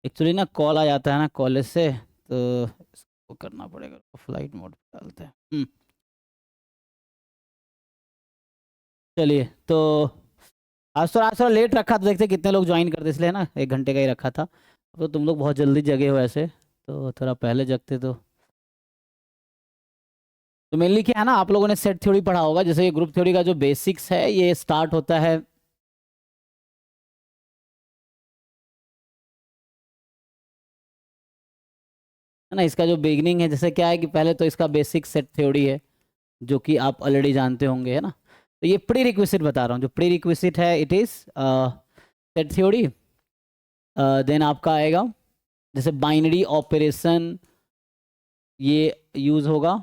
Actually ना call आ जाता है ना कॉलेज से, तो इसको करना पड़ेगा, फ्लाइट मोड पे डालते हैं। चलिए तो आज थोड़ा लेट रखा, तो देखते हैं कितने लोग ज्वाइन करते, इसलिए ना 1 घंटे का ही रखा था। तो तुम लोग बहुत जल्दी जगे हो ऐसे, तो थोड़ा पहले जगते तो मेनली क्या है ना, आप लोगों ने सेट थ्योरी पढ़ा होगा। जैसे ये ग्रुप थ्योरी का जो बेसिक्स है, ये स्टार्ट होता है ना। इसका जो बिगनिंग है, जैसे क्या है कि पहले तो इसका बेसिक सेट थ्योरी है, जो कि आप ऑलरेडी जानते होंगे, है ना। तो ये प्री रिक्विजिट बता रहा हूँ, जो प्री रिक्विजिट है it is set theory. Then आपका आएगा जैसे बाइनरी ऑपरेशन, ये यूज होगा।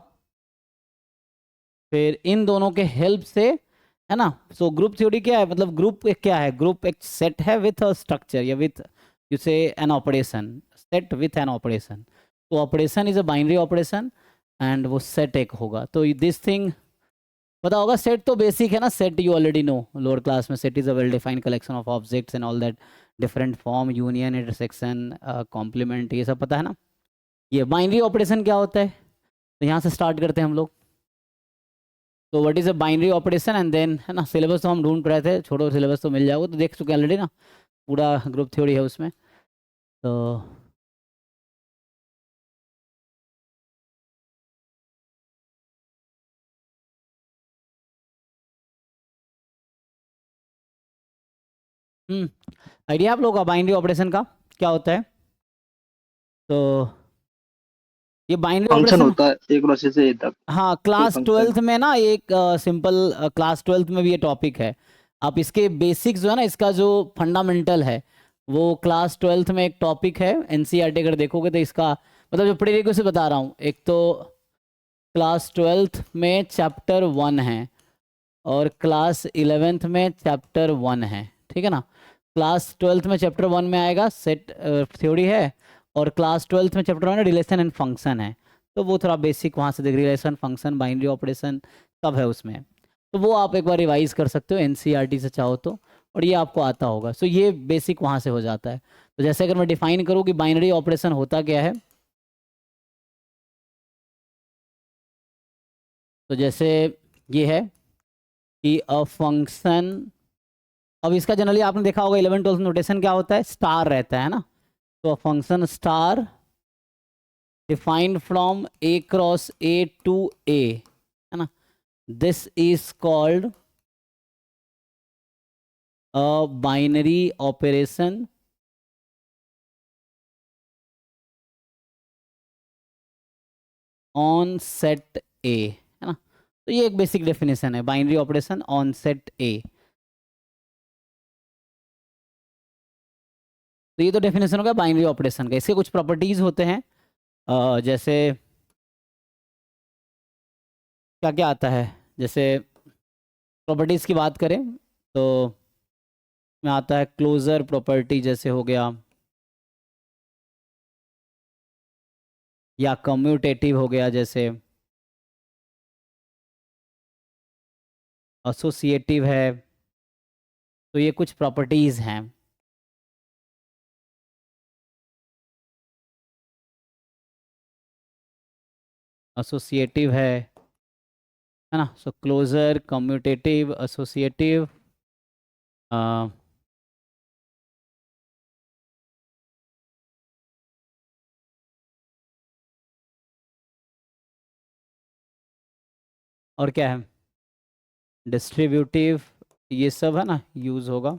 फिर इन दोनों के हेल्प से, है ना। सो ग्रुप थ्योरी क्या है, मतलब ग्रुप एक क्या है, ग्रुप एक सेट है विथ अ स्ट्रक्चर या with you say an operation, set with an operation. तो operation is a binary operation and वो सेट एक होगा। तो दिस थिंग पता होगा। सेट तो बेसिक है ना, set you already know lower class में। Set is a well defined collection of objects and all that, different form, union, intersection, complement, ये सब पता है ना। ये बाइनरी ऑपरेशन क्या होता है, तो यहाँ से स्टार्ट करते हैं हम लोग। तो what is a binary operation and then, है ना, सिलेबस तो हम ढूंढ रहे थे, छोड़ो सिलेबस तो मिल जाओगे, तो देख चुके हैं ऑलरेडी ना, पूरा ग्रुप थ्योरी है उसमें। तो आइडिया आप लोगों का बाइनरी ऑपरेशन का क्या होता है। तो ये बाइनरी फंक्शन ऑपरेशन, होता है एक राशि से ए तक। हाँ कोई क्लास फंक्शन। ट्वेल्थ में ना एक सिंपल, क्लास ट्वेल्थ में भी ये टॉपिक है। आप इसके बेसिक्स जो है ना, इसका जो फंडामेंटल है, वो क्लास ट्वेल्थ में एक टॉपिक है। एनसीईआरटी अगर देखोगे तो इसका मतलब जो प्रीरिक्विजिट बता रहा हूँ, एक तो क्लास ट्वेल्थ में चैप्टर 1 है, और क्लास इलेवेंथ में चैप्टर 1 है, ठीक है ना। क्लास ट्वेल्थ में चैप्टर 1 में आएगा सेट थ्योरी है, और क्लास ट्वेल्थ में चैप्टर 1 में रिलेशन एंड फंक्शन है। तो वो थोड़ा बेसिक वहाँ से देख, रिलेशन, फंक्शन, बाइनरी ऑपरेशन सब है उसमें। तो वो आप एक बार रिवाइज कर सकते हो एनसीईआरटी से चाहो तो, और ये आपको आता होगा। सो ये बेसिक वहाँ से हो जाता है। तो जैसे अगर मैं डिफाइन करूँ कि बाइनरी ऑपरेशन होता क्या है, तो जैसे ये है कि अ फंक्शन, अब इसका जनरली आपने देखा होगा 11 12 नोटेशन क्या होता है, स्टार रहता है ना। तो function star defined from A cross A to A, है ना, this is called a binary operation on set A, है ना। तो ये एक बेसिक डेफिनेशन है, binary operation on set A. तो ये तो डेफिनेशन होगा बाइनरी ऑपरेशन का। इसके कुछ प्रॉपर्टीज होते हैं, जैसे क्या क्या आता है, जैसे प्रॉपर्टीज की बात करें तो में आता है क्लोजर प्रॉपर्टी, जैसे हो गया, या कम्यूटेटिव हो गया, जैसे एसोसिएटिव है। तो ये कुछ प्रॉपर्टीज हैं। एसोसिएटिव है ना। सो क्लोजर, कम्यूटेटिव, एसोसिएटिव, और क्या है, डिस्ट्रीब्यूटिव, ये सब है ना यूज होगा।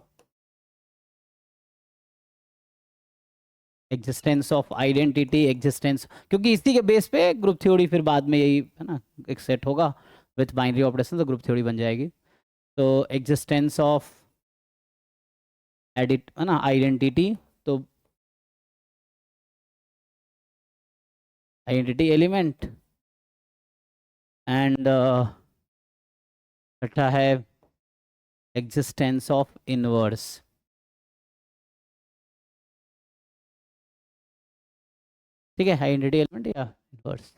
एग्जिस्टेंस ऑफ आइडेंटिटी, एग्जिस्टेंस, क्योंकि इसी के बेस पे ग्रुप थ्योरी फिर बाद में यही है ना, एक सेट होगा विथ बाइनरी ऑपरेशन, तो ग्रुप थ्योरी बन जाएगी। तो एग्जिस्टेंस ऑफ एडिट, है ना, आइडेंटिटी, तो आइडेंटिटी एलिमेंट, एंड छठा है एग्जिस्टेंस ऑफ इनवर्स। ठीक है, आइडेंटिटी एलिमेंट या इनवर्स।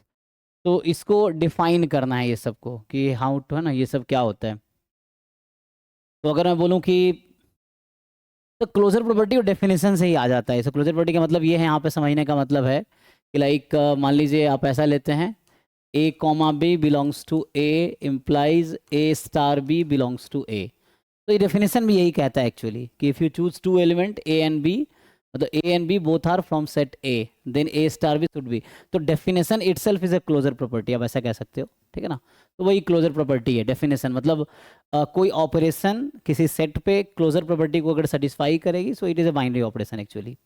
तो इसको डिफाइन करना है ये सबको, कि हाउ टू, है ना, ये सब क्या होता है। तो अगर मैं बोलूँ कि तो क्लोजर प्रॉपर्टी और डेफिनेशन से ही आ जाता है। सो क्लोजर प्रॉपर्टी का मतलब ये है, यहाँ पे समझने का मतलब है कि लाइक मान लीजिए आप ऐसा लेते हैं, A comma B belongs to A implies A star B belongs to A. तो ये डेफिनेशन भी यही कहता है एक्चुअली कि if you choose two element A and B, मतलब A and B both are from set A, then A star B should be. तो definition itself is a closure property, आप ऐसा कह सकते हो, ठीक है ना। तो वही क्लोजर प्रॉपर्टी है डेफिनेशन, मतलब कोई ऑपरेशन किसी सेट पे क्लोजर प्रॉपर्टी को अगर सेटिस्फाई करेगी, so it is a binary operation actually.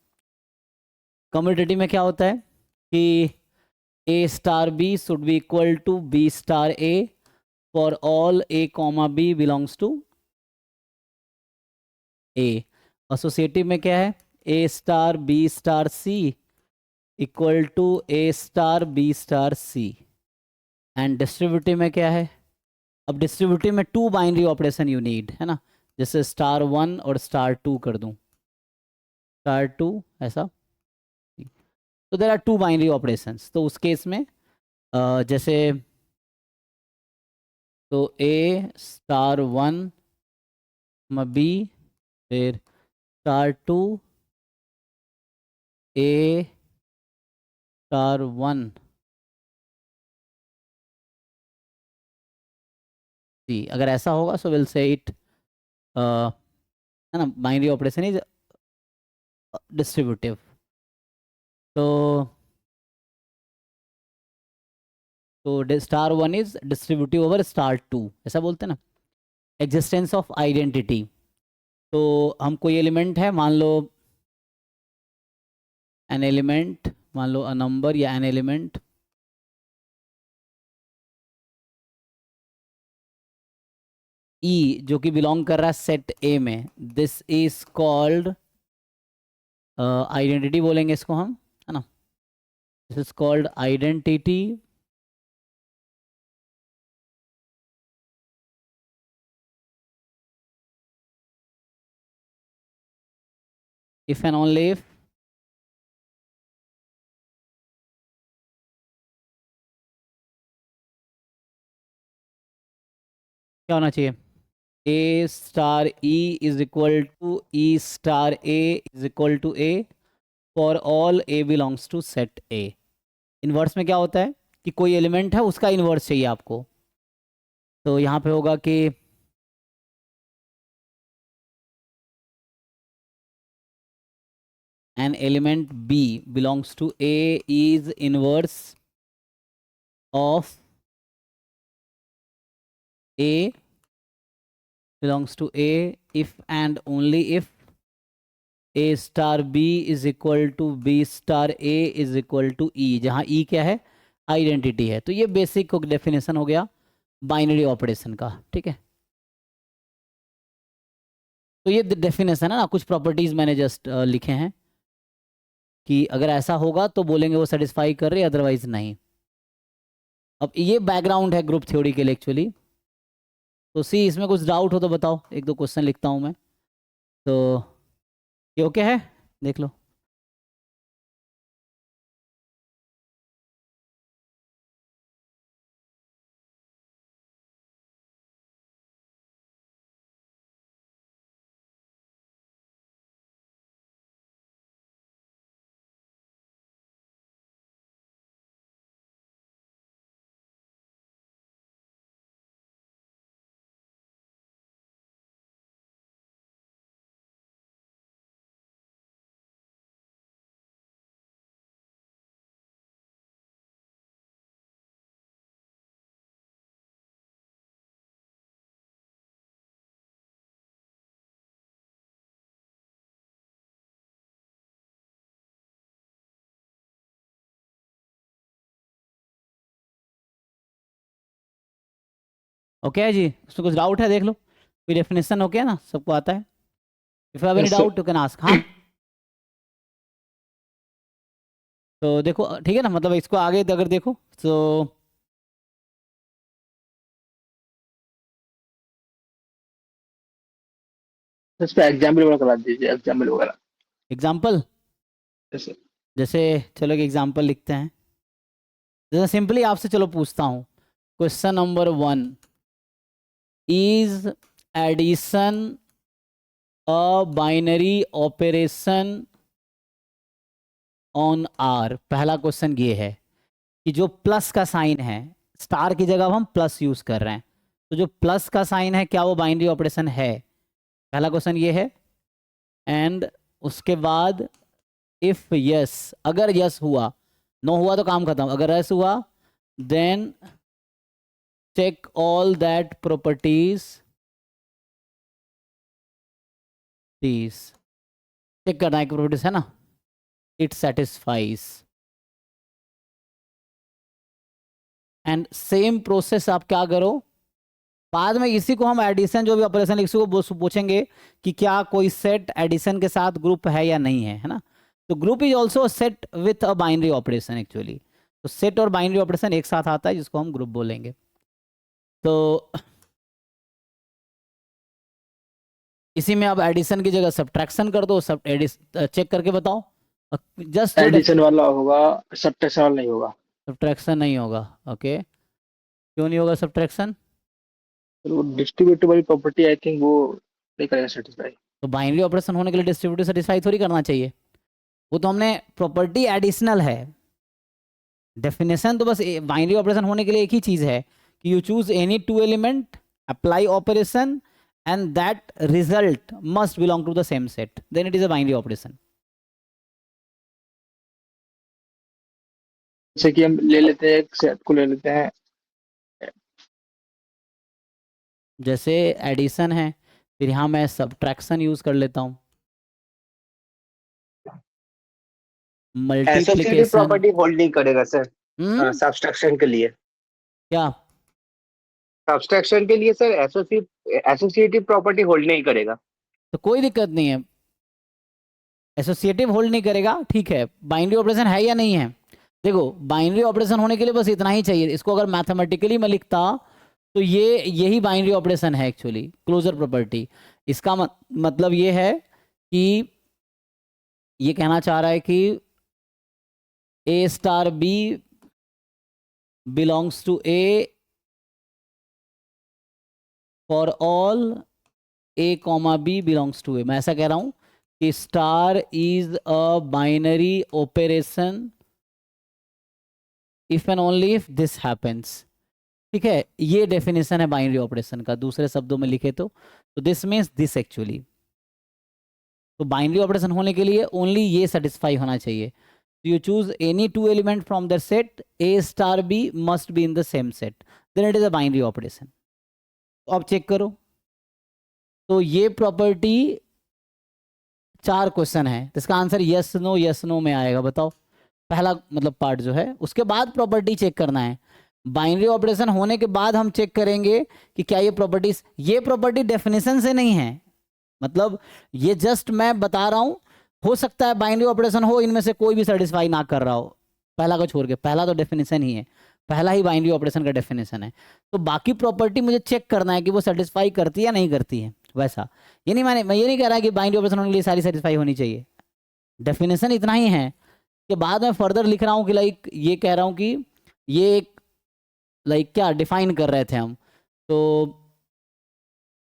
Commutative में क्या होता है कि ए star B should be equal to B star A for all A comma B belongs to A. Associative में क्या है, ए star B star C equal to A star B star C. And distributive में क्या है, अब distributive में two binary operation you need, है ना, जैसे स्टार वन और स्टार टू कर दूं, स्टार टू ऐसा। तो there are two binary operations, तो उस केस में जैसे तो ए स्टार वन बी, फिर स्टार टू ए स्टार वन सी, अगर ऐसा होगा सो विल से इट, है ना, बाइनरी ऑपरेशन इज डिस्ट्रीब्यूटिव। तो star one is distributive over star two, ऐसा बोलते हैं ना। एग्जिस्टेंस ऑफ आइडेंटिटी, तो हम कोई एलिमेंट है, मान लो एन एलिमेंट, मान लो अ नंबर या एन एलिमेंट ई जो कि बिलोंग कर रहा है सेट ए में, दिस इज कॉल्ड आइडेंटिटी बोलेंगे इसको हम, है ना, this is called identity. If and only if क्या होना चाहिए, A star E is equal to E star A is equal to A for all A belongs to set A. Inverse में क्या होता है कि कोई एलिमेंट है उसका इनवर्स चाहिए आपको, तो यहाँ पे होगा कि an element b belongs to a is inverse of a belongs to a if and only if a star b is equal to b star a is equal to e, जहाँ e क्या है, identity है। तो ये basic definition हो गया binary operation का, ठीक है। तो ये डेफिनेशन है ना, कुछ प्रॉपर्टीज मैंने जस्ट लिखे हैं कि अगर ऐसा होगा तो बोलेंगे वो सेटिस्फाई कर रहे, अदरवाइज नहीं। अब ये बैकग्राउंड है ग्रुप थ्योरी के लिए एक्चुअली। तो सी इसमें कुछ डाउट हो तो बताओ, एक दो क्वेश्चन लिखता हूँ मैं। तो ये ओके है, देख लो। ओके है जी, उसमें कुछ डाउट है देख लो, कोई डेफिनेशन ओके है ना, सबको आता है। If you have any yes sir. Doubt you can ask. हाँ, तो देखो ठीक है ना, मतलब इसको आगे अगर देखो तो इस पे एग्जाम्पल वगैरह करा दीजिए, एग्जाम्पल वगैरह। Example, yes sir. जैसे चलो एक एग्जाम्पल लिखते हैं। जैसे सिंपली आपसे चलो पूछता हूँ, question number one, is addition a binary operation on R. पहला क्वेश्चन ये है कि जो प्लस का साइन है, स्टार की जगह अब हम प्लस यूज कर रहे हैं, तो जो प्लस का साइन है क्या वो बाइनरी ऑपरेशन है? पहला क्वेश्चन ये है। एंड उसके बाद इफ यस, अगर यस हुआ, नो हुआ तो काम खत्म, अगर यस हुआ then check all that properties, please check करना है कि प्रॉपर्टीज है ना, it satisfies. And same process आप क्या करो, बाद में इसी को हम एडिशन जो भी ऑपरेशन इसी को पूछेंगे कि क्या कोई सेट एडिशन के साथ ग्रुप है या नहीं है, है ना। तो group is also set with a binary operation actually. तो सेट और बाइनरी ऑपरेशन एक साथ आता है जिसको हम ग्रुप बोलेंगे। तो इसी में आप एडिशन की जगह सब्ट्रैक्शन कर दो, सब चेक करके बताओ। जस्ट एडिशन वाला होगा, सब्ट्रैक्शन वाला नहीं होगा। सब्ट्रैक्शन नहीं होगा, ओके। क्यों नहीं होगा सब्ट्रैक्शन? तो वो डिस्ट्रीब्यूटिव वाली प्रॉपर्टी आई थिंक वो नहीं करेगा सेटिस्फाई। तो बाइनरी ऑपरेशन होने के लिए डिस्ट्रीब्यूटिव सेटिस्फाई थोड़ी करना चाहिए, वो तो हमने प्रॉपर्टी एडिशनल है। डेफिनेशन तो बस बाइनरी ऑपरेशन होने के लिए एक ही चीज है कि you choose any two element, apply operation and that result must belong to the same set, then it is a binary operation. जैसे कि हम ले लेते हैं, एक सेट को ले लेते हैं। जैसे एडिशन है, फिर यहाँ मैं सब्ट्रैक्शन यूज कर लेता हूँ, एसोसिएटिव मल्टीप्लिकेशन। प्रॉपर्टी होल्ड नहीं करेगा सर सब्सट्रैक्शन के लिए। क्या? सब्सट्रैक्शन के लिए सर एसोसिएटिव प्रॉपर्टी होल्ड नहीं करेगा। तो कोई दिक्कत नहीं है, एसोसिएटिव होल्ड नहीं करेगा, ठीक है। बाइनरी ऑपरेशन है या नहीं है? देखो बाइनरी ऑपरेशन होने के लिए बस इतना ही चाहिए, इसको अगर मैथमेटिकली मैं लिखता तो ये यही बाइनरी ऑपरेशन है एक्चुअली, क्लोजर प्रॉपर्टी। इसका मतलब ये है कि ये कहना चाह रहा है कि ए star B belongs to A for all A comma B belongs to A. मैं ऐसा कह रहा हूं कि star is a binary operation if and only if this happens, ठीक है। ये डेफिनेशन है बाइनरी ऑपरेशन का, दूसरे शब्दों में लिखे तो दिस मीन्स दिस एक्चुअली। तो बाइनरी ऑपरेशन होने के लिए ओनली ये सेटिस्फाई होना चाहिए। You choose any two element from the set, A star B must be in the same set, then it is a binary operation. तो अब check करो, तो ये प्रॉपर्टी 4 क्वेश्चन है, तो इसका आंसर यस नो में आएगा, बताओ। पहला मतलब पार्ट जो है, उसके बाद प्रॉपर्टी चेक करना है। बाइनरी ऑपरेशन होने के बाद हम चेक करेंगे कि क्या ये प्रॉपर्टी डेफिनेशन से नहीं है, मतलब ये जस्ट मैं बता रहा हूं, हो सकता है बाइनरी ऑपरेशन हो इनमें से कोई भी सेटिस्फाई ना कर रहा हो, पहला को छोड़ के। पहला तो डेफिनेशन ही है, पहला ही बाइनरी ऑपरेशन का डेफिनेशन है। तो बाकी प्रॉपर्टी मुझे चेक करना है कि वो सेटिस्फाई करती है या नहीं करती है। वैसा ये नहीं, मैं ये नहीं कह रहा कि बाइनरी ऑपरेशन होने के लिए सारी सेटिस्फाई होनी चाहिए, डेफिनेशन इतना ही है कि बाद में फर्दर लिख रहा हूँ कि लाइक ये कह रहा हूँ कि ये एक लाइक क्या डिफाइन कर रहे थे हम, तो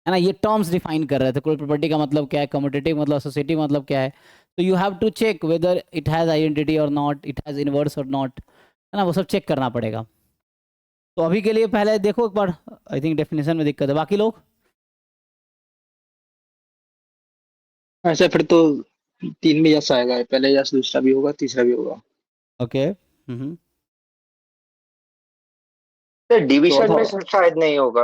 है ना, ये टर्म्स डिफाइन कर रहे थे, कोई प्रॉपर्टी का मतलब क्या है, कम्यूटेटिव मतलब एसोसिएटिव मतलब क्या है। तो you have to check whether it has identity और नॉट, इट हैज़ इनवर्स और नॉट, है ना, वो सब चेक करना पड़ेगा। तो अभी के लिए पहले देखो एक बार, आई थिंक डेफिनेशन में दिक्कत है, बाकी लोग ऐसा फिर तो 3 में यस आएगा, पहले यस, दूसरा भी होगा, तीसरा भी होगा। ओके। सर डिवीजन चौथा में शायद नहीं होगा।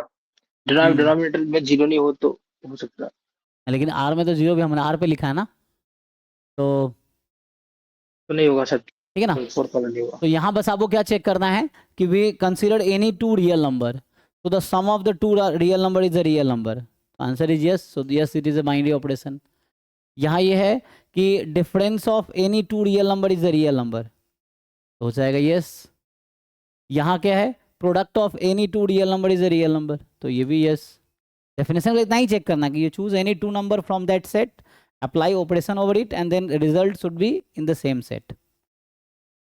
डिनोमिनेटर में जीरो नहीं हो तो हो सकता है। लेकिन आर में तो जीरो भी हमने आर पे लिखा है ना, तो तो नहीं होगा सर, ठीक है ना। फोर्थ वाला नहीं होगा। तो यहाँ बस आपको क्या चेक करना है कि we consider any two real number, तो the sum of the two real number is a real number, answer is yes, so yes it is a binary operation. यहाँ ये है कि difference of any two real number is a real number, तो हो जाएगा yes. यहाँ क्या है, product of any two real number is a real number, तो ये भी यस। डेफिनेशन को इतना ही चेक करना कि you choose any two number from that set, apply operation over it and then result should be in the same set.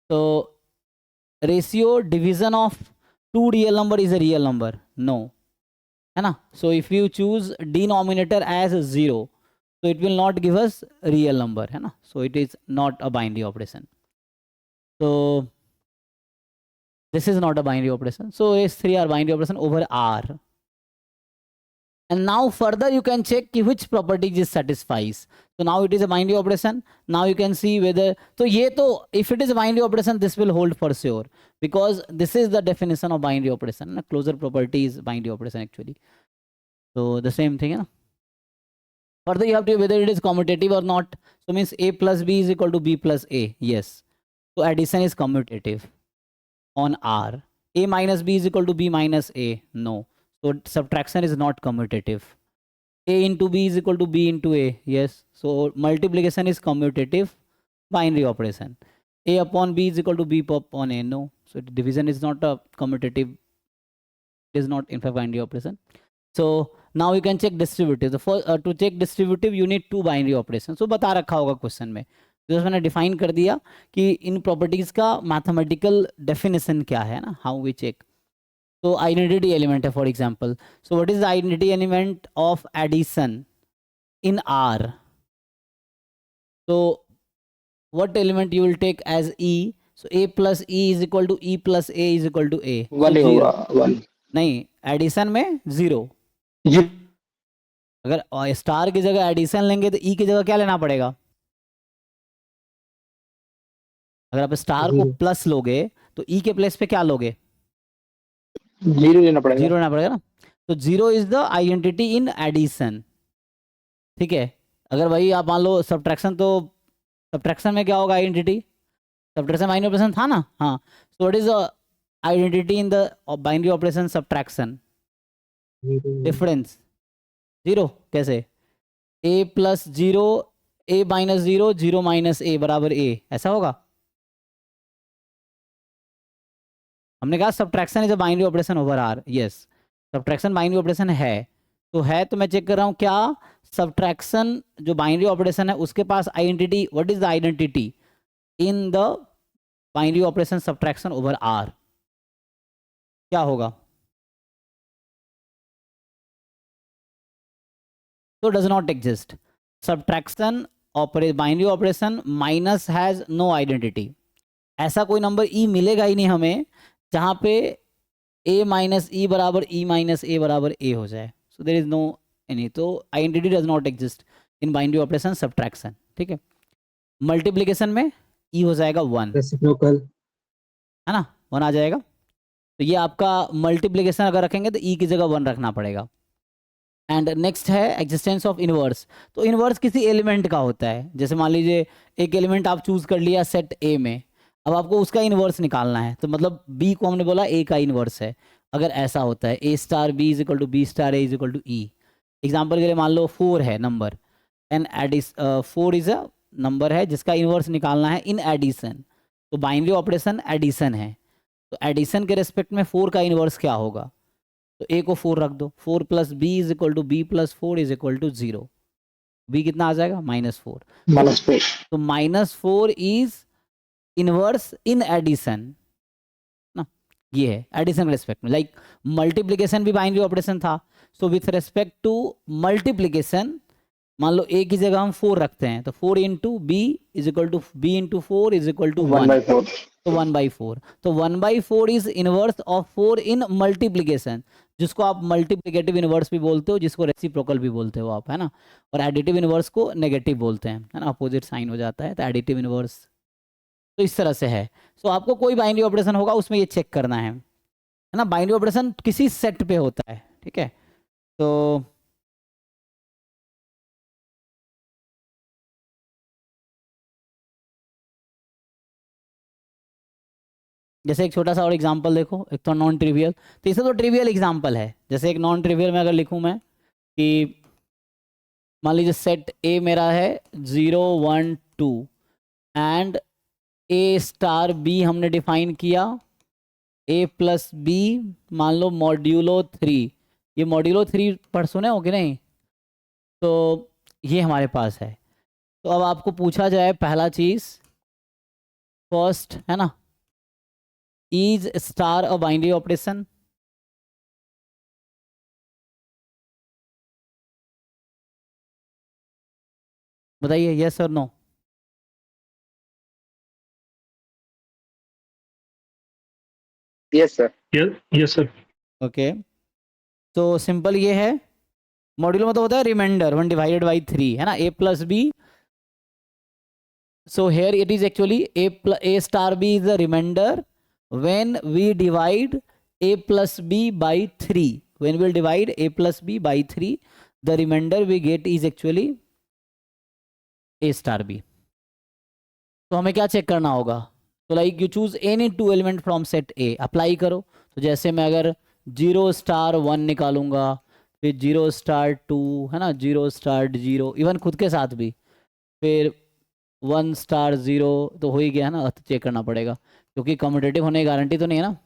तो ratio division of two real number is a real number, no, है ना। So if you choose denominator as 0, so it will not give us real number, है ना, so it is not a binary operation. So this is not a binary operation, so S3 are binary operation over R. And now further you can check which properties it satisfies. So now it is a binary operation. Now you can see whether, so ye to, if it is a binary operation, this will hold for sure, because this is the definition of binary operation. Closure property is binary operation actually. So the same thing, na? Further you have to whether it is commutative or not. So means A plus B is equal to B plus A. Yes. So addition is commutative on R. A minus B is equal to B minus A. No. So subtraction is not commutative. A into B is equal to B into A. Yes. So multiplication is commutative, binary operation. A upon B is equal to B upon A. No. So division is not a commutative. It is not in fact binary operation. So now you can check distributive. The first to check distributive you need two binary operations. So बता रखा होगा question में, जो मैंने define कर दिया कि इन प्रॉपर्टीज का मैथमेटिकल डेफिनेशन क्या है ना, हाउ वी चेक. तो आइडेंटिटी एलिमेंट है for example. So what is the identity element of addition in R. so what element you will take as E? so A plus E is equal to E plus A is equal to A. 1 ही होगा 1. नहीं, addition में 0. जी अगर star की जगह addition लेंगे तो ई की जगह क्या लेना पड़ेगा? अगर आप स्टार को प्लस लोगे तो ई के प्लेस पे क्या लोगे? 0 लेना पड़ेगा. 0 लेना पड़ेगा ना. तो 0 is the identity in addition. ठीक है. अगर भाई आप मान लो सब्ट्रैक्शन, तो सब्ट्रैक्शन में क्या होगा आइडेंटिटी? सब्ट्रैक्शन बाइनरी ऑपरेशन था ना. हाँ. सो what is the identity in the binary operation subtraction? Difference 0. कैसे? A plus 0 A minus 0 0 minus A बराबर A, ऐसा होगा. हमने कहा subtraction is a binary operation over R. Yes, subtraction binary operation है. तो मैं चेक कर रहा हूँ क्या सब्ट्रैक्शन जो बाइनरी ऑपरेशन है उसके पास identity, what is the identity in the binary operation subtraction over R? क्या होगा? तो does not exist. Subtraction binary operation minus has no identity. ऐसा कोई नंबर ई मिलेगा ही नहीं हमें जहां पे a माइनस ई बराबर e माइनस a बराबर a हो जाए. So there is no any. तो identity does not exist in binary operation subtraction. ठीक है. मल्टीप्लिकेशन में e हो जाएगा 1, रेसिप्रोकल है ना, 1 आ जाएगा. तो ये आपका मल्टीप्लिकेशन अगर रखेंगे तो e की जगह 1 रखना पड़ेगा. एंड नेक्स्ट है एग्जिस्टेंस ऑफ इनवर्स. तो इनवर्स किसी एलिमेंट का होता है. जैसे मान लीजिए एक एलिमेंट आप चूज कर लिया सेट ए में, अब आपको उसका इनवर्स निकालना है. तो मतलब बी को हमने बोला ए का इनवर्स है. अगर ऐसा होता है ए star b is equal to B star A is equal to e. Example के लिए मान लो 4 है number, and 4 is a number है जिसका इनवर्स निकालना है इन एडिशन. तो बाइनरी ऑपरेशन एडिशन है. तो एडिशन के रेस्पेक्ट में 4 का इनवर्स क्या होगा? तो ए को 4 रख दो. 4 plus B is equal to B plus 4 is equal to 0. B कितना आ जाएगा? -4. -4. तो -4 इज इनवर्स इन एडिशन ना. ये है एडिशन के रेस्पेक्ट में. लाइक मल्टीप्लिकेशन भी बाइनरी ऑपरेशन था. So with respect to multiplication मान लो ए की जगह हम 4 रखते हैं, तो 4 into B is equal to B into 4 is equal to 1/4. तो 1/4. तो 1/4 is inverse of 4 in multiplication, जिसको आप मल्टीप्लिकेटिव इनवर्स भी बोलते हो, जिसको रेसिप्रोकल भी बोलते हो आप, है ना. और एडिटिव इनवर्स को नेगेटिव बोलते हैं, है ना, अपोजिट साइन हो जाता है. तो एडिटिव इनवर्स तो इस तरह से है. सो आपको कोई बाइनरी ऑपरेशन होगा उसमें ये चेक करना है ना. बाइनरी ऑपरेशन किसी सेट पे होता है. ठीक है. तो जैसे एक छोटा सा और एग्जांपल देखो, एक तो नॉन ट्रिवियल. तो इसे तो ट्रिवियल एग्जांपल है. जैसे एक नॉन ट्रिवियल में अगर लिखूं मैं कि मान लीजिए सेट ए मेरा है 0 1 2 एंड ए स्टार बी हमने डिफाइन किया ए प्लस बी मान लो मॉड्यूलो 3. ये मॉड्यूलो 3 पढ़ सुने हो कि नहीं? तो ये हमारे पास है. तो अब आपको पूछा जाए पहला चीज़ फर्स्ट, है ना, is star a binary operation? बताइए यस और no. Yes sir. Yes sir. Okay, तो सिंपल ये है, मॉड्यूलो में तो होता है रिमाइंडर 1/3 है ना, a plus B. So here it is actually a star b is the remainder when we divide a plus b by 3. When we divide a plus b by 3, the remainder we get is actually a star b. तो हमें क्या check करना होगा? तो like you choose any two element from set A, apply करो। तो जैसे मैं अगर 0*1 निकालूंगा, फिर 0*2 है ना, 0*0, इवन खुद के साथ भी, फिर 1*0 तो हो ही गया है ना, तो चेक करना पड़ेगा क्योंकि कम्यूटेटिव होने की गारंटी तो नहीं है ना।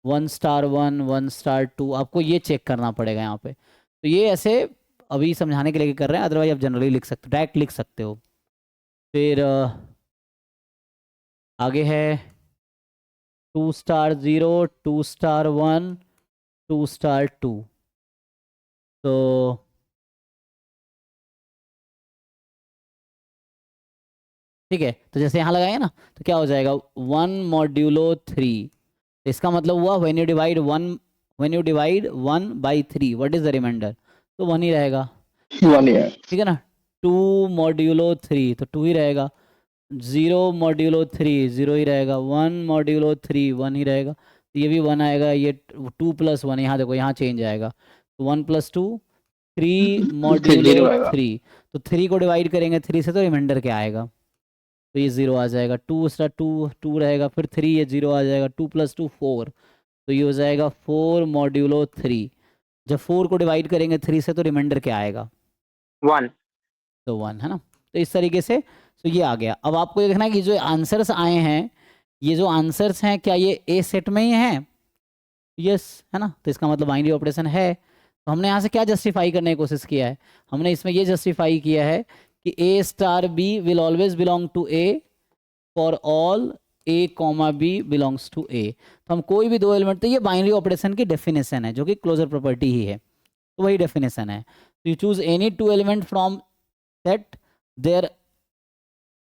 1*1 1*2 आपको ये चेक करना पड़ेगा यहाँ पे। तो ये ऐसे अभी समझाने के लिए कर रहे हैं, अदरवाइज आप जनरली लिख सकते हो, डायरेक्ट लिख सकते हो। फिर आगे है 2*0 2*1 2*2। तो ठीक है, तो जैसे यहाँ लगाए ना, तो क्या हो जाएगा 1/3। इसका मतलब हुआ when you divide 1/3 what is the remainder, तो 1 ही रहेगा। 1 है। ठीक है ना, 2/3 तो 2 ही रहेगा, 0/3 0 ही रहेगा, 1/3 1 ही रहेगा, तो ये भी 1 आएगा, ये 2 + 1 यहाँ देखो यहाँ चेंज आएगा, तो 1 + 2 3/3। तो 3 को डिवाइड करेंगे 3 से तो रिमाइंडर क्या आएगा, तो ये 0 आ जाएगा, 2 रहेगा, फिर 3 ये 0 आ जाएगा, 2 + 2 4, तो ये हो जाएगा 4/3। जब 4 को डिवाइड करेंगे 3 से तो रिमाइंडर क्या आएगा, 1। तो 1 है ना। तो इस तरीके से तो ये आ गया। अब आपको ये देखना है कि जो आंसर्स आए हैं, ये जो आंसर्स हैं क्या ये ए सेट में ही हैं, यस है ना, तो इसका मतलब बाइनरी ऑपरेशन है। तो हमने यहाँ से क्या जस्टिफाई करने की कोशिश किया है, हमने इसमें ये जस्टिफाई किया है कि A*B will always belong to A for all A, B belongs to A। तो हम कोई भी दो एलिमेंट, तो ये बाइनरी ऑपरेशन की डेफिनेशन है जो कि क्लोजर प्रॉपर्टी ही है, तो वही डेफिनेशन है। तो you choose any two element from set, there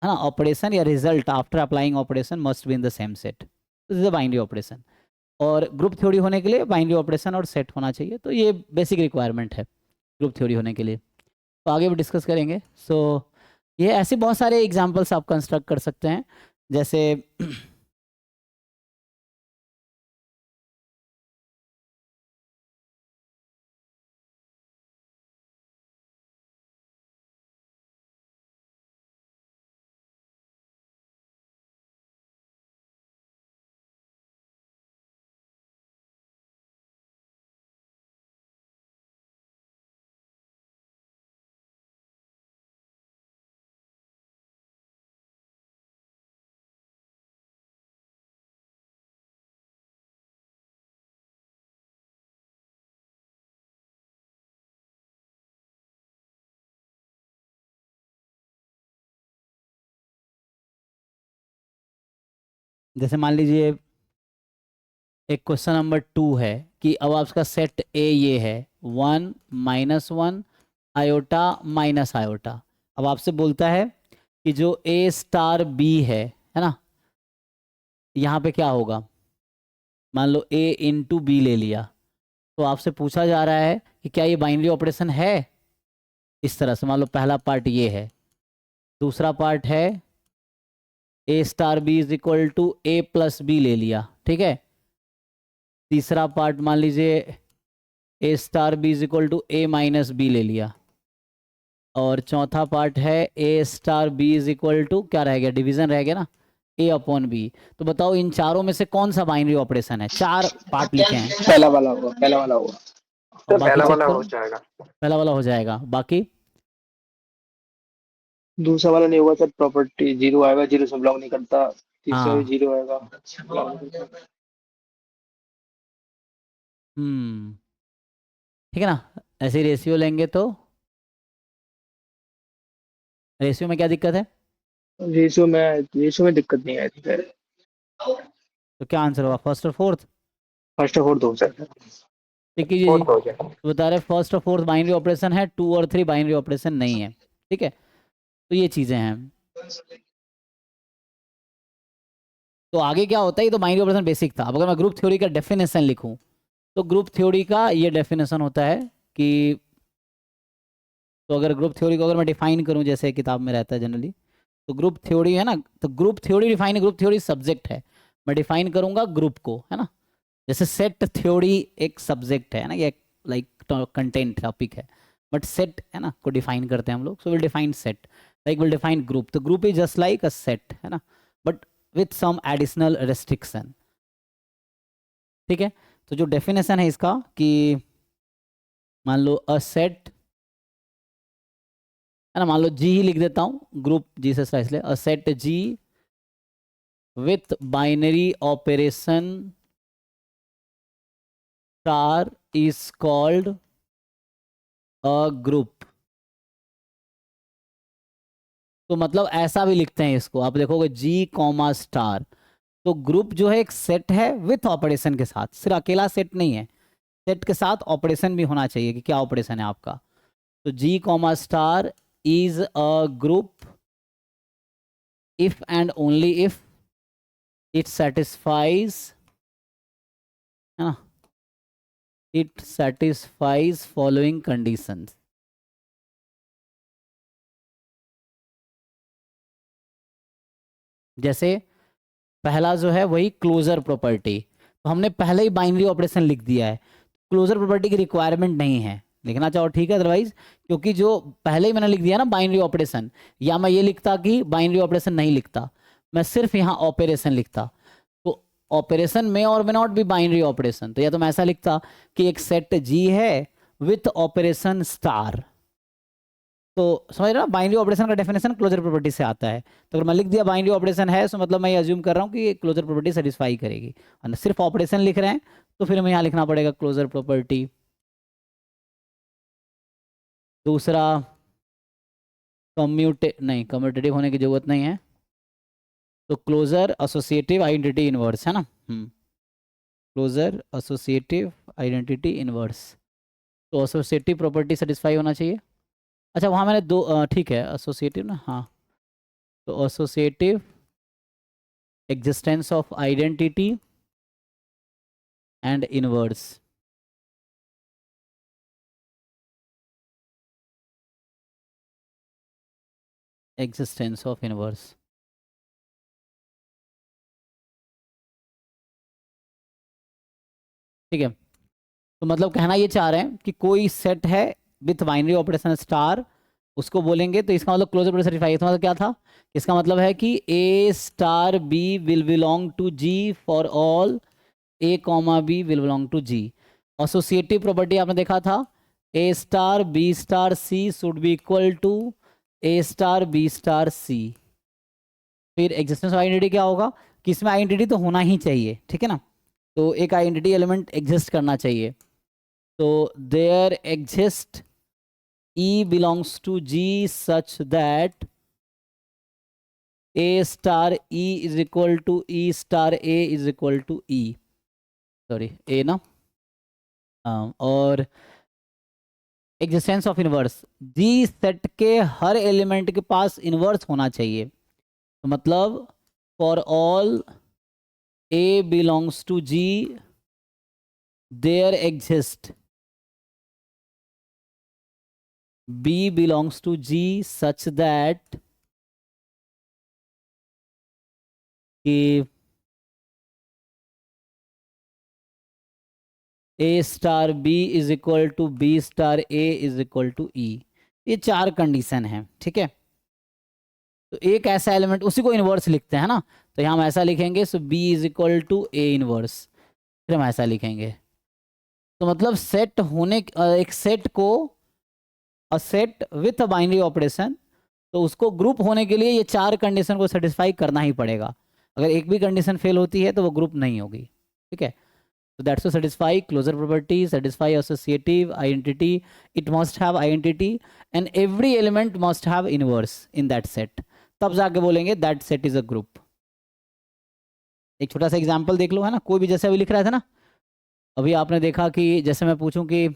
है ना ऑपरेशन या result after applying operation must be in the same set, this is the binary operation. और ग्रुप थ्योरी होने के लिए बाइनरी ऑपरेशन और सेट होना चाहिए, तो ये बेसिक रिक्वायरमेंट है ग्रुप थ्योरी होने के लिए। तो आगे भी डिस्कस करेंगे। सो ये ऐसे बहुत सारे एग्जांपल्स आप कंस्ट्रक्ट कर सकते हैं, जैसे जैसे मान लीजिए एक क्वेश्चन नंबर 2 है कि अब आपका सेट ए ये है 1 -1 आयोटा माइनस आयोटा। अब आपसे बोलता है कि जो A*B है ना, यहाँ पे क्या होगा, मान लो A × B ले लिया, तो आपसे पूछा जा रहा है कि क्या ये बाइनरी ऑपरेशन है। इस तरह से मान लो पहला पार्ट ये है, दूसरा पार्ट है A*B = A + B ले लिया, ठीक है। तीसरा पार्ट मान लीजिए A*B = A - B ले लिया, और चौथा पार्ट है A*B = क्या रह गया, डिवीजन रह गया ना, A/B। तो बताओ इन चारों में से कौन सा बाइनरी ऑपरेशन है, 4 पार्ट लिखे हैं, पहला वाला होगा, पहला वाला होगा। और बाकी पहला चेक वाला करो, हो जाएगा। पहला वाला हो जाएगा, बाकी दूसरा वाला नहीं होगा सर, प्रॉपर्टी 0 आएगा, 0 से बिलोंग नहीं करता। तीसरा भी हाँ 0 आएगा, belong नहीं करता। ठीक है ना। ऐसे रेशियो लेंगे तो रेशियो में क्या दिक्कत है, रेशियो में दिक्कत नहीं आई थी सर। तो क्या आंसर होगा, फर्स्ट और फोर्थ। फर्स्ट और फोर्थ हो सर। ठीक है जी, फोर्थ हो जाएगा। तो बता रहे फर्स्ट और फोर्थ बाइनरी ऑपरेशन है, 2 और 3 बाइनरी ऑपरेशन नहीं है, ठीक है। तो ये चीज़ें हैं। तो आगे क्या होता है, ये तो बाइनरी ऑपरेशन बेसिक था। अब अगर मैं ग्रुप थ्योरी का डेफिनेशन लिखूं तो ग्रुप थ्योरी का ये डेफिनेशन होता है कि, तो अगर ग्रुप थ्योरी को अगर मैं डिफाइन करूं जैसे किताब में रहता है जनरली, तो ग्रुप थ्योरी है ना, तो group theory define, group theory subject है, मैं डिफाइन करूंगा ग्रुप को, है ना। जैसे सेट थ्योरी एक सब्जेक्ट है ना, ये लाइक कंटेंट टॉपिक है, बट सेट है ना को डिफाइन करते हैं हम लोग, so will define set, like will define group. तो group is just like a set, है ना, but with some additional restriction. ठीक है, तो जो डेफिनेशन है इसका कि मान लो अ सेट, है ना, मान लो जी ही लिख देता हूँ, ग्रुप जी से स्लाइस ले, a set G with binary operation star is called a group. तो मतलब ऐसा भी लिखते हैं इसको, आप देखोगे जी कॉमा स्टार, तो ग्रुप जो है एक सेट है विथ ऑपरेशन के साथ, सिर्फ अकेला सेट नहीं है, सेट के साथ ऑपरेशन भी होना चाहिए कि क्या ऑपरेशन है आपका। तो G comma star is a group if and only if it satisfies, है ना, इट सेटिस्फाइज फॉलोइंग कंडीशंस। जैसे पहला जो है वही क्लोजर प्रॉपर्टी, तो हमने पहले ही बाइनरी ऑपरेशन लिख दिया है, क्लोजर प्रॉपर्टी की रिक्वायरमेंट नहीं है, लिखना चाहो ठीक है, अदरवाइज क्योंकि जो पहले ही मैंने लिख दिया ना बाइनरी ऑपरेशन, या मैं ये लिखता कि बाइनरी ऑपरेशन नहीं लिखता, मैं सिर्फ यहाँ ऑपरेशन लिखता, तो ऑपरेशन में और may not be binary operation, तो या तो मैं ऐसा लिखता कि एक सेट जी है विथ ऑपरेशन स्टार। तो समझ रहे हो, बाइनरी ऑपरेशन का डेफिनेशन क्लोजर प्रॉपर्टी से आता है, तो अगर मैं लिख दिया बाइनरी ऑपरेशन है, तो मतलब मैं ये अज्यूम कर रहा हूँ कि क्लोजर प्रॉपर्टी सेटिस्फाई करेगी, और सिर्फ ऑपरेशन लिख रहे हैं तो फिर हमें यहाँ लिखना पड़ेगा क्लोजर प्रॉपर्टी। दूसरा कम्यूटेटिव होने की जरूरत नहीं है, तो क्लोजर एसोसिएटिव आइडेंटिटी इनवर्स, है ना, क्लोजर एसोसिएटिव आइडेंटिटी इनवर्स, तो एसोसिएटिव प्रॉपर्टी सेटिस्फाई होना चाहिए। अच्छा वहाँ मैंने दो ठीक है एसोसिएटिव ना, हाँ, तो associative existence of identity and inverse, existence of inverse. ठीक है, तो मतलब कहना ये चाह रहे हैं कि कोई सेट है विथ बाइनरी ऑपरेशन स्टार, उसको बोलेंगे तो इसका मतलब क्लोजर प्रॉपर्टी सेटिस्फाई, इसका मतलब क्या था, इसका मतलब है कि ए star b will belong to G for all A comma b will belong to G. Associative property आपने देखा था, a star B star c should be equal to A star B star c. फिर existence of identity क्या होगा कि इसमें identity तो होना ही चाहिए, ठीक है ना, तो एक आइडेंटिटी एलिमेंट एग्जिस्ट करना चाहिए, तो there exist E belongs to G such that A star E is equal to E star A is equal to E, sorry A ना, और existence of inverse, G set के हर element के पास inverse होना चाहिए, तो मतलब for all A belongs to G there exist B belongs to G such that कि ए star b is equal to B star A is equal to e, ये चार कंडीशन है, ठीक है। तो एक ऐसा एलिमेंट उसी को इनवर्स लिखते हैं ना, तो यहाँ हम ऐसा लिखेंगे, so b is equal to a inverse, फिर हम ऐसा लिखेंगे, तो मतलब सेट होने एक सेट को a set with a binary operation, तो उसको ग्रुप होने के लिए ये चार कंडीशन को सेटिस्फाई करना ही पड़ेगा, अगर एक भी कंडीशन फेल होती है तो वो ग्रुप नहीं होगी, ठीक है। So that's to satisfy closure property, satisfy associative identity. It must have identity, and every element must have inverse in that set. तब जाके बोलेंगे that set is a group. एक छोटा सा एग्जांपल देख लो, है ना, कोई भी जैसे अभी लिख रहा था ना, अभी आपने देखा कि जैसे मैं पूछूं कि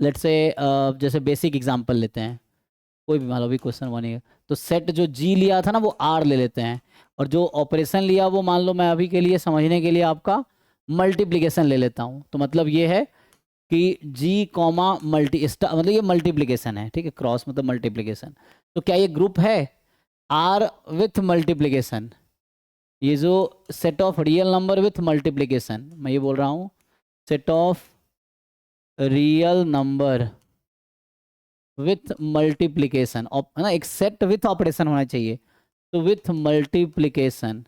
लेट्स से जैसे बेसिक एग्जांपल लेते हैं, कोई भी मान लो, अभी क्वेश्चन बनेगा तो सेट जो जी लिया था ना वो आर ले लेते हैं, और जो ऑपरेशन लिया वो मान लो मैं अभी के लिए समझने के लिए आपका मल्टीप्लिकेशन ले लेता हूँ। तो मतलब ये है कि जी कॉमा मल्टी स्टार, मतलब ये मल्टीप्लिकेशन है, ठीक है, क्रॉस मतलब मल्टीप्लिकेशन। तो क्या ये ग्रुप है? आर विथ मल्टीप्लिकेशन, ये जो set of real number with multiplication, मैं ये बोल रहा हूँ set of real number with multiplication, है ना, एक सेट विथ ऑपरेशन होना चाहिए, तो with multiplication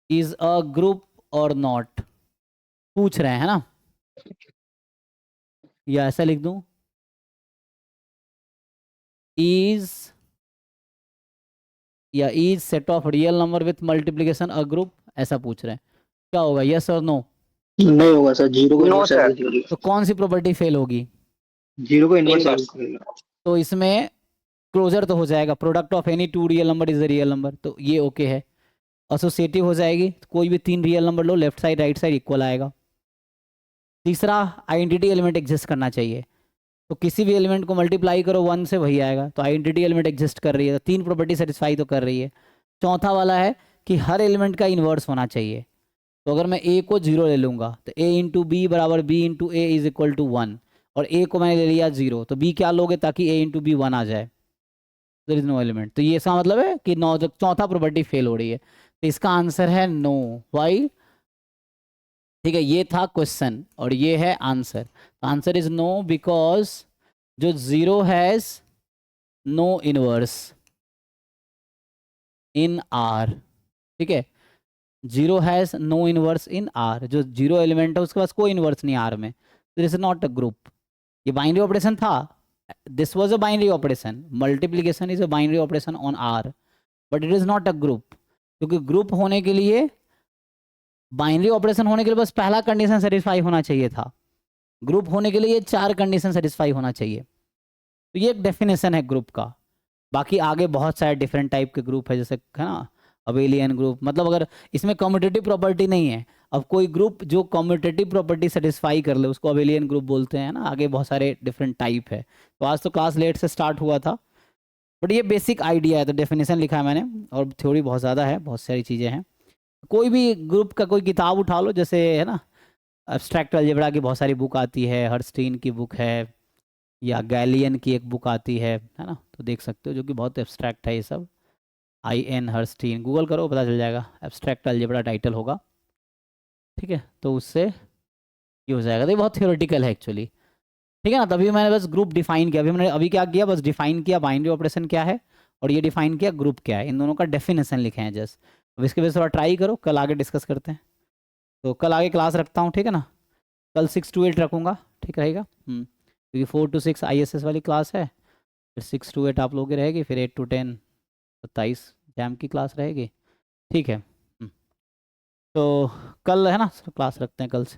is a group और नॉट, पूछ रहे हैं ना, या ऐसा लिख दूं, इज या is set of real number with multiplication a group, ऐसा पूछ रहे हैं। क्या होगा, यस और नो? नहीं होगा सर, जीरो को No, इनवर्स sir. एज करेगा। तो कौन सी प्रॉपर्टी फेल होगी? जीरो को इनवर्स Inverse. एज करेगा। तो इसमें क्लोजर तो हो जाएगा, product of any two real number is a real number, तो ये ओके है। एसोसिएटिव हो जाएगी, कोई भी तीन रियल नंबर लो, left side right side equal आएगा। तीसरा, आइडेंटिटी एलिमेंट एग्जिस्ट करना चाहिए, तो किसी भी एलिमेंट को मल्टीप्लाई करो 1 से वही आएगा, तो आइडेंटिटी एलिमेंट एग्जिस्ट कर रही है, तो तीन प्रॉपर्टी सेटिस्फाई तो कर रही है। चौथा वाला है कि हर एलिमेंट का इन्वर्स होना चाहिए, तो अगर मैं ए को 0 ले लूँगा तो ए इंटू बी बराबर B into A is equal to 1, और ए को मैंने ले लिया 0, तो बी क्या लोगे ताकि ए इंटू बी 1 आ जाए, देयर इज नो एलिमेंट। तो ये इसका मतलब है कि नौ जो चौथा प्रॉपर्टी फेल हो रही है, तो इसका आंसर है नो। वाई? ठीक है, ये था क्वेश्चन और ये है answer. Answer is no because जो 0 has no inverse in R, ठीक है, 0 has no inverse in R, जो 0 एलिमेंट है उसके पास कोई इनवर्स नहीं आर में, तो this is not a group. ये बाइनरी ऑपरेशन था, this was a binary operation, multiplication is a binary operation on R, but it is not a group, क्योंकि ग्रुप होने के लिए, बाइनरी ऑपरेशन होने के लिए बस पहला कंडीशन सेटिस्फाई होना चाहिए था, ग्रुप होने के लिए ये 4 कंडीशन सेटिस्फाई होना चाहिए। तो ये एक डेफिनेशन है ग्रुप का। बाकी आगे बहुत सारे डिफरेंट टाइप के ग्रुप है, जैसे है ना अबेलियन ग्रुप, मतलब अगर इसमें कम्यूटेटिव प्रॉपर्टी नहीं है, अब कोई ग्रुप जो कम्यूटेटिव प्रॉपर्टी सेटिस्फाई कर ले उसको अबेलियन ग्रुप बोलते हैं ना। आगे बहुत सारे डिफरेंट टाइप है, तो आज तो क्लास लेट से स्टार्ट हुआ था, बट ये बेसिक आइडिया है, तो डेफिनेशन लिखा है मैंने, और थ्योरी बहुत ज़्यादा है, बहुत सारी चीज़ें हैं। कोई भी ग्रुप का कोई किताब उठा लो, जैसे है ना एब्स्ट्रैक्ट अलजेब्रा की बहुत सारी बुक आती है, हर्स्टीन की बुक है, या गैलियन की एक बुक आती है ना, तो देख सकते हो, जो कि बहुत एब्स्ट्रैक्ट है ये सब। IN हर्स्टीन, गूगल करो पता चल जाएगा, एब्स्ट्रैक्ट अलजेब्रा टाइटल होगा, ठीक है, तो उससे ये हो जाएगा। तो ये बहुत थियोरेटिकल है एक्चुअली, ठीक है ना। तभी मैंने बस ग्रुप डिफाइन किया, अभी मैंने अभी क्या किया, बस डिफाइन किया बाइनरी ऑपरेशन क्या है, और ये डिफाइन किया ग्रुप क्या है, इन दोनों का डेफिनेशन लिखे हैं जस्ट। अब इसके वजह से थोड़ा ट्राई करो, कल आगे डिस्कस करते हैं। तो कल आगे क्लास रखता हूँ, ठीक है ना, कल 6 to 8 रखूँगा, ठीक रहेगा। क्योंकि 4 to 6 ISS वाली क्लास है, फिर 6 to 8 आप लोगों की रहेगी, फिर 8 to 10 27 जैम की क्लास रहेगी, ठीक है। तो कल है ना क्लास रखते हैं कल से,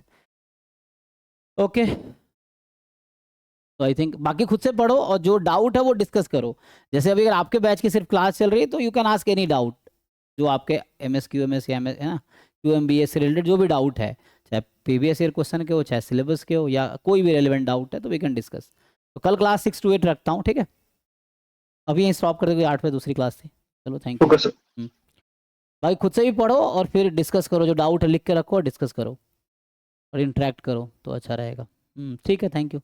ओके। तो आई थिंक बाकी खुद से पढ़ो, और जो डाउट है वो डिस्कस करो। जैसे अभी अगर आपके बैच की सिर्फ क्लास चल रही है तो you can ask any doubt, जो आपके MS QMS या MS है ना QMBS से रिलेटेड जो भी डाउट है, चाहे प्रीवियस ईयर क्वेश्चन के हो, चाहे सिलेबस के हो, या कोई भी रेलिवेंट डाउट है, तो वी कैन डिस्कस। तो कल क्लास 6 to 8 रखता हूँ, ठीक है। अभी यहीं स्टॉप कर देंगे, 8 बजे दूसरी क्लास थी। चलो थैंक यू। Okay sir. भाई खुद से भी पढ़ो और फिर डिस्कस करो, जो डाउट है लिख के रखो और डिस्कस करो और इंटरेक्ट करो, तो अच्छा रहेगा। ठीक है, थैंक यू।